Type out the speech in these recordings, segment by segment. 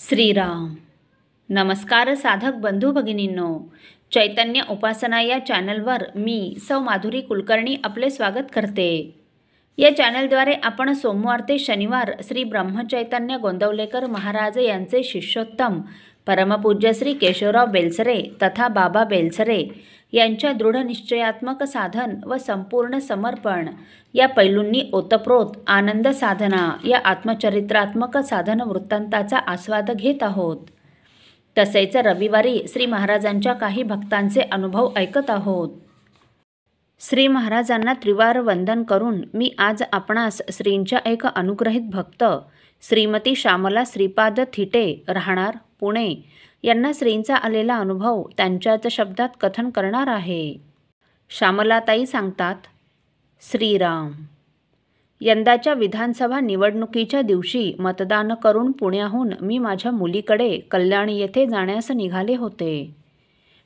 श्रीराम. नमस्कार साधक बंधू भगिनींनो, चैतन्य उपासना या चॅनलवर मी सौ माधुरी कुलकर्णी आपले स्वागत करते. या चॅनलद्वारे आपण सोमवार ते शनिवार श्री ब्रह्मचैतन्य गोंदवलेकर महाराज यांचे शिष्योत्तम परमपूज्य श्री केशवराव बेलसरे तथा बाबा बेलसरे यांच्या दृढनिश्चयात्मक साधन व संपूर्ण समर्पण या पैलूंनी ओतप्रोत आनंद साधना या आत्मचरित्रात्मक साधन वृत्तांताचा आस्वाद घेत आहोत. तसेच रविवारी श्री महाराजांच्या काही भक्तांचे अनुभव ऐकत आहोत. श्री महाराजांना त्रिवार वंदन करून मी आज आपणास श्रींच्या एक अनुग्रहित भक्त श्रीमती श्यामला श्रीपाद थिटे राहणार पुणे यांना श्रींचा आलेला अनुभव त्यांच्याच शब्दात कथन करणार आहे. श्यामलाताई सांगतात, श्रीराम. यंदाच्या विधानसभा निवडणुकीच्या दिवशी मतदान करून पुण्याहून मी माझ्या मुलीकडे कल्याण येथे जाण्यास निघाले होते.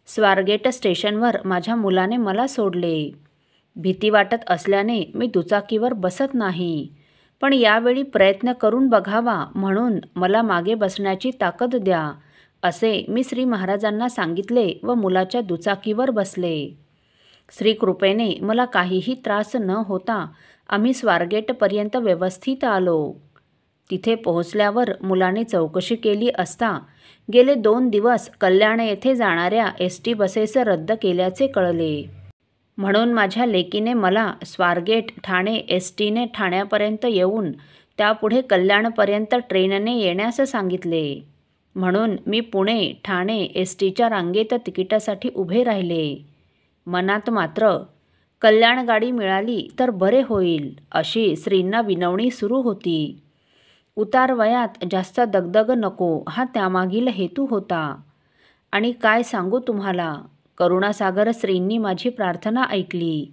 स्वारगेट स्टेशनवर माझ्या मुलाने मला सोडले. भीती वाटत असल्याने मी दुचाकीवर बसत नाही, पण यावेळी प्रयत्न करून बघावा म्हणून मला मागे बसण्याची ताकद द्या असे मी श्री महाराजांना सांगितले व मुलाच्या दुचाकीवर बसले. श्री कृपेने मला काहीही त्रास न होता आम्ही स्वारगेटपर्यंत व्यवस्थित आलो. तिथे पोहोचल्यावर मुलाने चौकशी केली असता गेले 2 दिवस कल्याण येथे जाणाऱ्या ST बसेस रद्द केल्याचे कळले. म्हणून माझ्या लेकीने मला स्वारगेट ठाणे STने ठाण्यापर्यंत येऊन त्यापुढे कल्याणपर्यंत ट्रेनने येण्यास सांगितले. म्हणून मी पुणे ठाणे STच्या रांगेत तिकिटासाठी उभे राहिले. मनात मात्र कल्याण गाडी मिळाली तर बरे होईल अशी श्रींना विनवणी सुरू होती. उतार वयात जास्त दगदग नको हा त्यामागील हेतू होता. आणि काय सांगू तुम्हाला, करुणासागर श्रींनी माझी प्रार्थना ऐकली.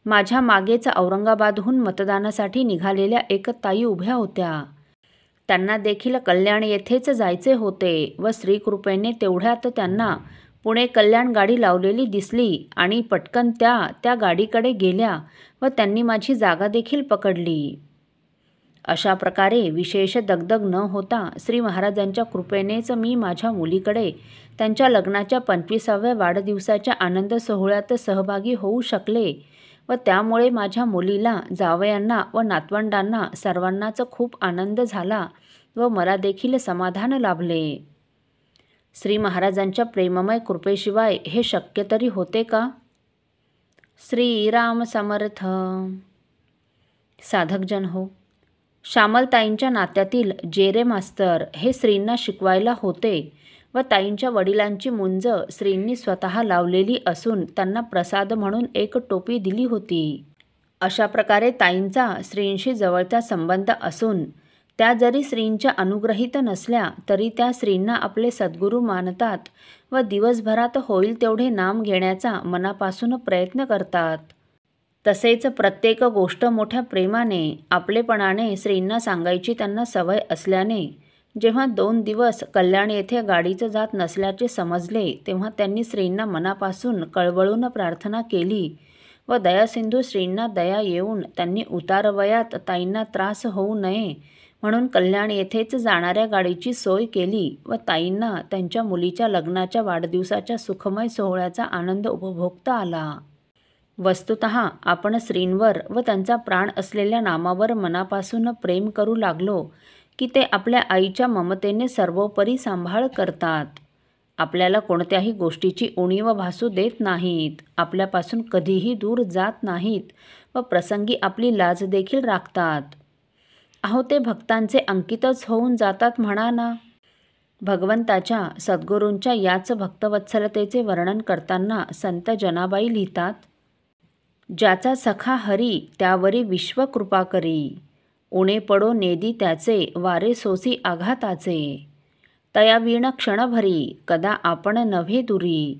माझ्या मागेच औरंगाबादहून मतदानासाठी निघालेल्या एक ताई उभ्या होत्या. त्यांना देखील कल्याण येथेच जायचे होते व श्रीकृपेने तेवढ्यात त्यांना पुणे कल्याण गाडी लावलेली दिसली आणि पटकन त्या गाडीकडे गेल्या व त्यांनी माझी जागा देखील पकडली. अशा प्रकारे विशेष दगदग न होता श्री महाराजांच्या कृपेनेच मी माझ्या मुलीकडे त्यांच्या लग्नाच्या 25व्या वाढदिवसाच्या आनंद सोहळ्यात सहभागी होऊ शकले व त्यामुळे माझ्या मुलीला, जावयांना व नातवंडांना सर्वांनाच खूप आनंद झाला व मला देखील समाधान लाभले. श्री महाराजांच्या प्रेममय कृपेशिवाय हे शक्य तरी होते का? श्रीराम समर्थ. साधकजन हो, श्यामलताईंच्या नात्यातील जेरे मास्तर हे श्रींना शिकवायला होते व ताईंच्या वडिलांची मुंज श्रींनी स्वतः लावलेली असून त्यांना प्रसाद म्हणून एक टोपी दिली होती. अशा प्रकारे ताईंचा श्रींशी जवळचा संबंध असून त्या जरी श्रींच्या अनुग्रहित नसल्या तरी त्या श्रींना आपले सद्गुरू मानतात व दिवसभरात होईल तेवढे नाम घेण्याचा मनापासून प्रयत्न करतात. तसेच प्रत्येक गोष्ट मोठ्या प्रेमाने आपलेपणाने श्रींना सांगायची त्यांना सवय असल्याने जेव्हा 2 दिवस कल्याण येथे गाडीच जात नसल्याचे समजले तेव्हा त्यांनी श्रींना मनापासून कळवळून प्रार्थना केली व दयासिंधू श्रींना दया येऊन त्यांनी उतारवयात ताईंना त्रास होऊ नये म्हणून कल्याण येथेच जाणाऱ्या गाडीची सोय केली व ताईंना त्यांच्या मुलीच्या लग्नाच्या वाढदिवसाच्या सुखमय सोहळ्याचा आनंद उपभोगता आला. वस्तुतः आपण श्रींवर व त्यांचा प्राण असलेल्या नामावर मनापासून प्रेम करू लागलो की ते आपल्या आईच्या ममतेने सर्वोपरी सांभाळ करतात. आपल्याला कोणत्याही गोष्टीची उणीव भासू देत नाहीत, आपल्यापासून कधीही दूर जात नाहीत व प्रसंगी आपली लाज देखील राखतात. अहो, ते भक्तांचे अंकितच होऊन जातात म्हणा ना. भगवंताच्या सद्गुरूंच्या याच भक्तवत्सलतेचे वर्णन करताना संत जनाबाई लिहितात, ज्याचा सखा हरी त्यावरी विश्व कृपा करी. उणे पडो नेदी त्याचे वारे सोसी आघाताचे. तया वीण क्षणभरी कदा आपण नव्हे दुरी.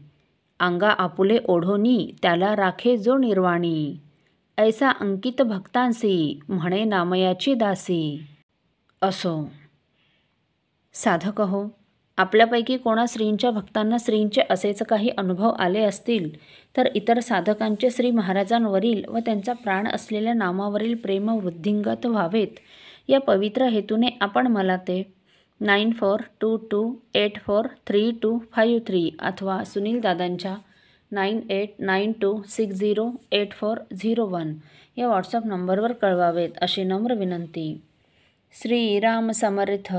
अंगा आपुले ओढोनी त्याला राखे जो निर्वाणी. ऐसा अंकित भक्तांसी म्हणे नामयाची दासी. असो. साधक हो, आपल्यापैकी कोणा श्रींच्या भक्तांना श्रींचे असेच काही अनुभव आले असतील तर इतर साधकांचे श्री महाराजांवरील व त्यांचा प्राण असलेल्या नामावरील प्रेम वृद्धिंगत व्हावेत या पवित्र हेतूने आपण मला ते 9422843253 अथवा सुनील दादांच्या 9892608401 या व्हॉट्सअप नंबरवर कळवावेत अशी नम्र विनंती. श्रीराम समर्थ.